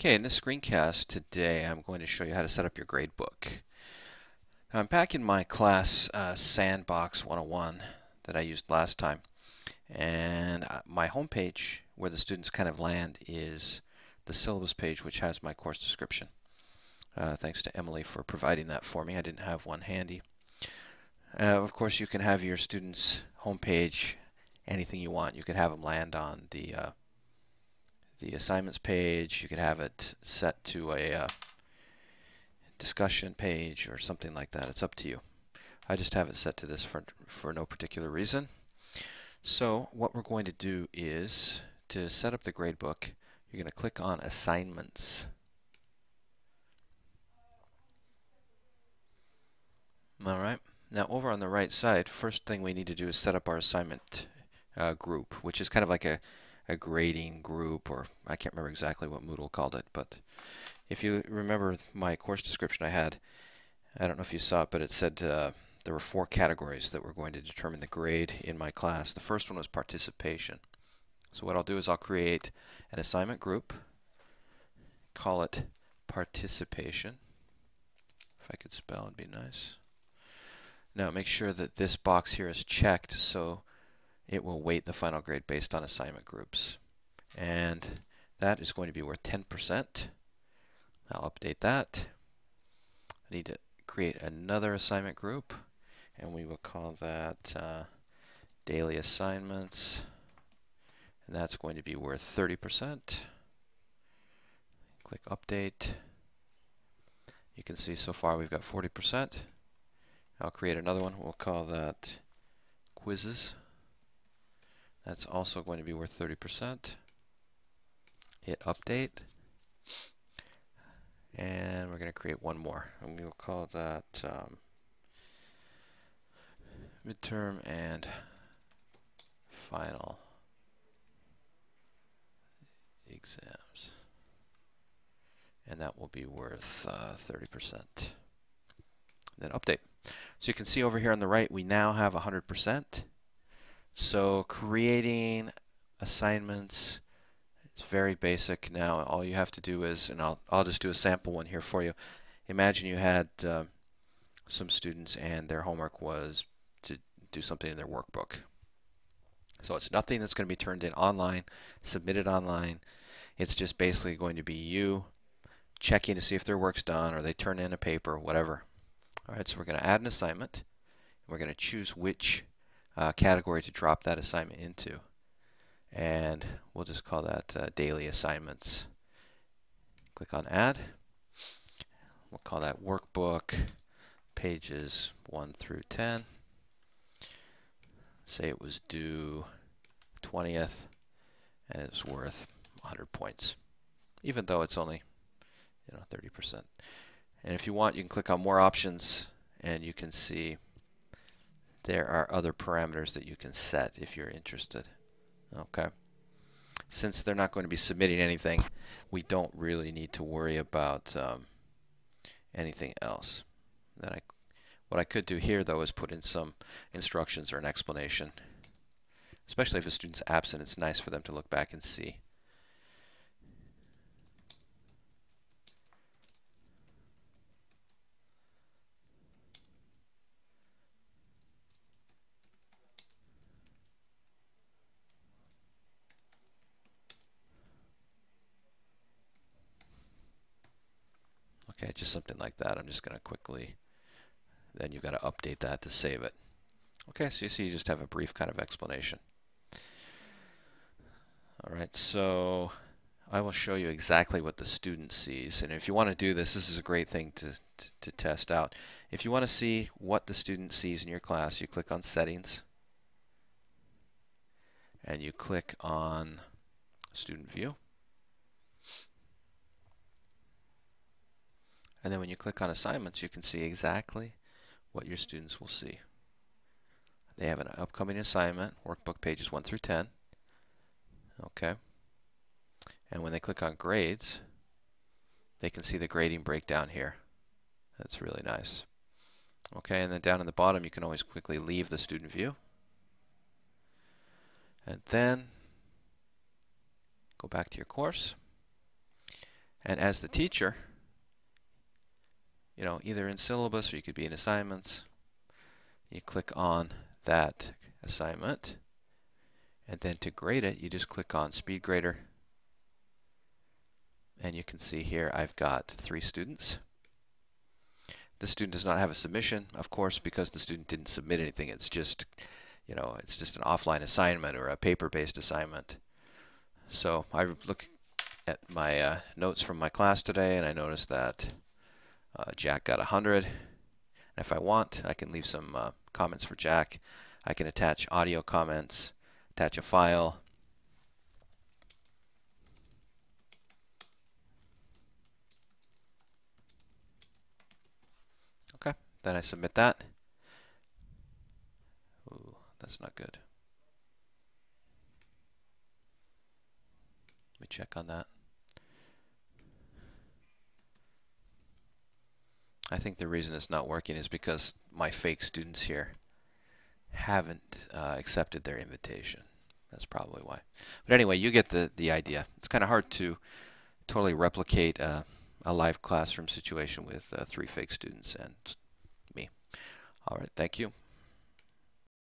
Okay, in this screencast today I'm going to show you how to set up your gradebook. Now, I'm back in my class Sandbox 101 that I used last time, and my home page where the students kind of land is the syllabus page, which has my course description. Thanks to Emily for providing that for me. I didn't have one handy. Of course, you can have your students' homepage anything you want. You could have them land on the assignments page. You could have it set to a discussion page or something like that. It's up to you. I just have it set to this for no particular reason. So what we're going to do is, to set up the gradebook, you're going to click on Assignments. Alright, now over on the right side, first thing we need to do is set up our assignment group, which is kind of like a grading group, or I can't remember exactly what Moodle called it, but if you remember my course description I had, I don't know if you saw it, but it said there were 4 categories that were going to determine the grade in my class. The first one was participation. So what I'll do is I'll create an assignment group, call it participation. If I could spell, it'd be nice. Now make sure that this box here is checked so it will weight the final grade based on assignment groups. And that is going to be worth 10%. I'll update that. I need to create another assignment group, and we will call that daily assignments, and that's going to be worth 30%. Click update. You can see so far we've got 40%. I'll create another one. We'll call that quizzes. That's also going to be worth 30%. Hit update. And we're going to create one more. And we'll call that midterm and final exams. And that will be worth 30%. Then update. So you can see over here on the right, we now have 100%. So creating assignments, it's very basic now. All you have to do is, and I'll just do a sample one here for you. Imagine you had some students and their homework was to do something in their workbook. So it's nothing that's going to be turned in online, submitted online. It's just basically going to be you checking to see if their work's done, or they turn in a paper, whatever. Alright, so we're going to add an assignment. We're going to choose which category to drop that assignment into. And we'll just call that daily assignments. Click on add. We'll call that workbook pages 1 through 10. Say it was due 20th and it's worth 100 points, even though it's only 30%. And if you want, you can click on more options and you can see there are other parameters that you can set if you're interested. Okay. Since they're not going to be submitting anything, we don't really need to worry about anything else. What I could do here, though, is put in some instructions or an explanation. Especially if a student's absent, it's nice for them to look back and see. Okay, just something like that. I'm just going to quickly, then you've got to update that to save it. Okay, so you see you just have a brief kind of explanation. Alright, so I will show you exactly what the student sees. And if you want to do this, this is a great thing to test out. If you want to see what the student sees in your class, you click on Settings. And you click on Student View. And then when you click on Assignments, you can see exactly what your students will see. They have an upcoming assignment, workbook pages 1 through 10. Okay. And when they click on Grades, they can see the grading breakdown here. That's really nice. Okay, and then down in the bottom, you can always quickly leave the student view. And then go back to your course. And as the teacher, either in syllabus or you could be in assignments, you click on that assignment, and then to grade it, you just click on Speed Grader. And you can see here I've got 3 students. The student does not have a submission, of course, because the student didn't submit anything. It's just, it's just an offline assignment or a paper-based assignment. So I look at my notes from my class today, and I noticed that Jack got 100. And if I want, I can leave some comments for Jack. I can attach audio comments, attach a file. Okay, then I submit that. Ooh, that's not good. Let me check on that. I think the reason it's not working is because my fake students here haven't accepted their invitation. That's probably why. But anyway, you get the idea. It's kind of hard to totally replicate a live classroom situation with 3 fake students and me. All right, thank you.